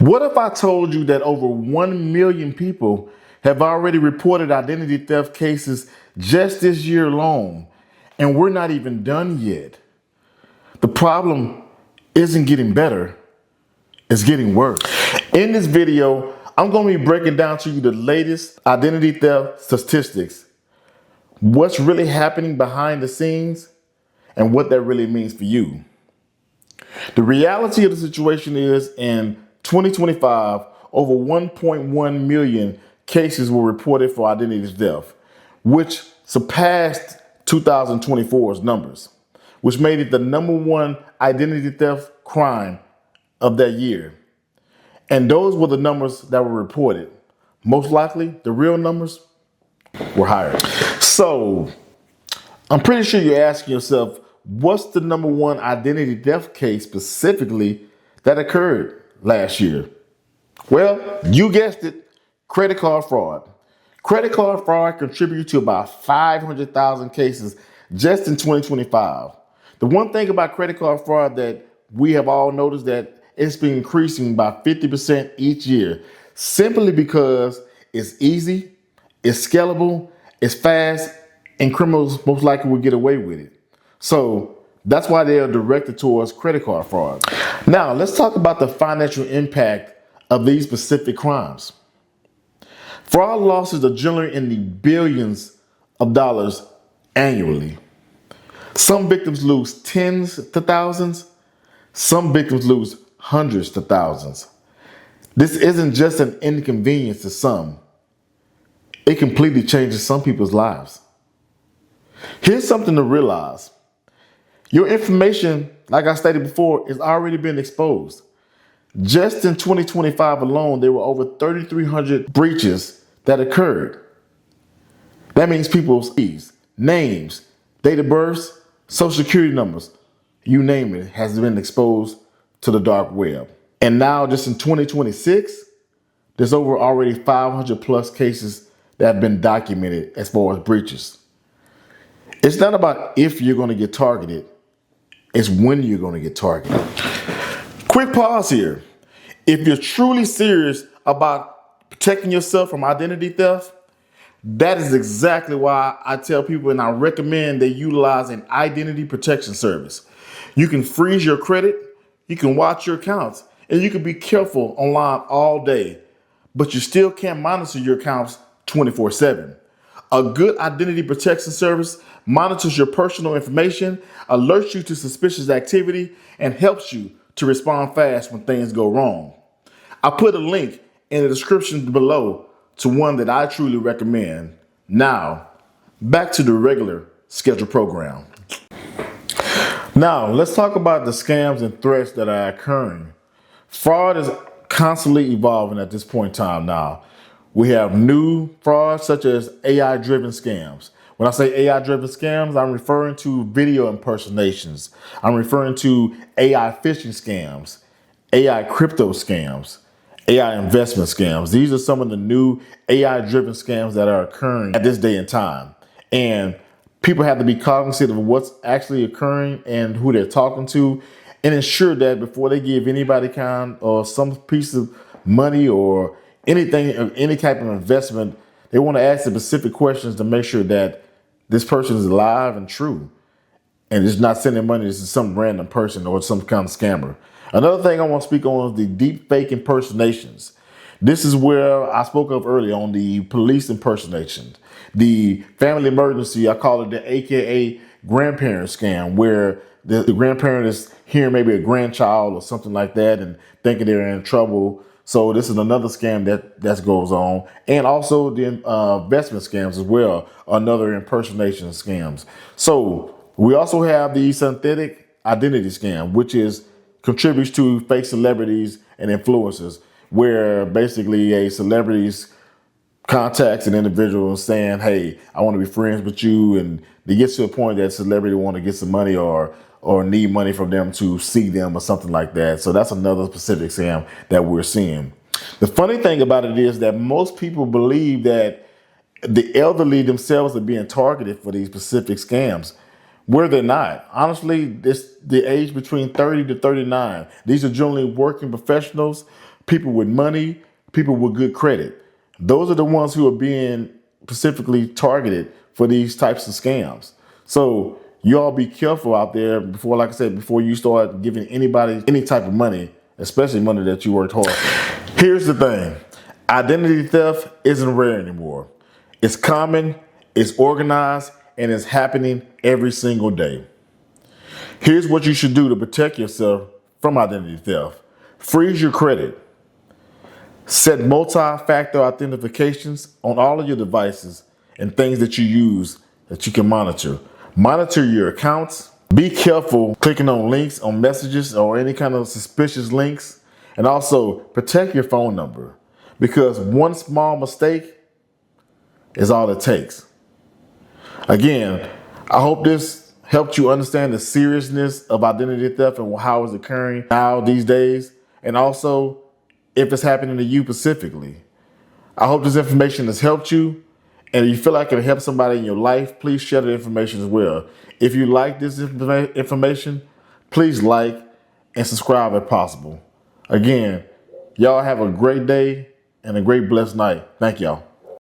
What if I told you that over 1 million people have already reported identity theft cases just this year alone, and we're not even done yet? The problem isn't getting better, it's getting worse. In this video, I'm going to be breaking down to you the latest identity theft statistics, what's really happening behind the scenes, and what that really means for you. The reality of the situation is in 2025, over 1.1 million cases were reported for identity theft, which surpassed 2024's numbers, which made it the #1 identity theft crime of that year. And those were the numbers that were reported. Most likely, the real numbers were higher. So, I'm pretty sure you're asking yourself, what's the #1 identity theft case specifically that occurred last year? Well, you guessed it, credit card fraud. Credit card fraud contributed to about 500,000 cases just in 2025. The one thing about credit card fraud that we have all noticed that it's been increasing by 50% each year, simply because it's easy, it's scalable, it's fast, and criminals most likely will get away with it. So that's why they are directed towards credit card fraud. Now, let's talk about the financial impact of these specific crimes. Fraud losses are generally in the billions of dollars annually. Some victims lose tens to thousands. Some victims lose hundreds to thousands. This isn't just an inconvenience to some. It completely changes some people's lives. Here's something to realize. Your information, like I stated before, has already been exposed. Just in 2025 alone, there were over 3,300 breaches that occurred. That means people's names, date of births, social security numbers, you name it, has been exposed to the dark web. And now just in 2026, there's over already 500 plus cases that have been documented as far as breaches. It's not about if you're going to get targeted, it's when you're going to get targeted. Quick pause here. If you're truly serious about protecting yourself from identity theft, that is exactly why I tell people and I recommend they utilize an identity protection service. You can freeze your credit, you can watch your accounts, and you can be careful online all day, but you still can't monitor your accounts 24/7. A good identity protection service monitors your personal information, alerts you to suspicious activity, and helps you to respond fast when things go wrong. I put a link in the description below to one that I truly recommend. Now, back to the regular scheduled program. Now, let's talk about the scams and threats that are occurring. Fraud is constantly evolving at this point in time now. We have new frauds such as AI-driven scams. When I say AI-driven scams, I'm referring to video impersonations. I'm referring to AI phishing scams, AI crypto scams, AI investment scams. These are some of the new AI-driven scams that are occurring at this day and time. And people have to be cognizant of what's actually occurring and who they're talking to, and ensure that before they give anybody kind or some piece of money or anything, any type of investment, they want to ask the specific questions to make sure that this person is alive and true and just not sending money to some random person or some kind of scammer. Another thing I want to speak on is the deep fake impersonations. This is where I spoke of earlier on the police impersonations, the family emergency, I call it the AKA grandparent scam, where the grandparent is hearing maybe a grandchild or something like that and thinking they're in trouble. So this is another scam that goes on. And also the investment scams as well, another impersonation scams. So we also have the synthetic identity scam, which contributes to fake celebrities and influencers, where basically a celebrity's contacts an individual saying, hey, I want to be friends with you. And they get to a point that celebrity want to get some money or need money from them to see them or something like that. So that's another specific scam that we're seeing. The funny thing about it is that most people believe that the elderly themselves are being targeted for these specific scams, where they're not. Honestly, it's the age between 30 to 39. These are generally working professionals, people with money, people with good credit. Those are the ones who are being specifically targeted for these types of scams. So you all be careful out there before, like I said, before you start giving anybody any type of money, especially money that you worked hard for. Here's the thing. Identity theft isn't rare anymore. It's common, it's organized, and it's happening every single day. Here's what you should do to protect yourself from identity theft. Freeze your credit. Set multi-factor authentications on all of your devices and things that you use that you can monitor. Monitor your accounts. Be careful clicking on links on messages or any kind of suspicious links. And also protect your phone number, because one small mistake is all it takes. Again, I hope this helped you understand the seriousness of identity theft and how it's occurring now these days, and also if it's happening to you specifically. I hope this information has helped you, and if you feel like it will help somebody in your life, please share the information as well. If you like this information, please like and subscribe if possible. Again, y'all have a great day and a great blessed night. Thank y'all.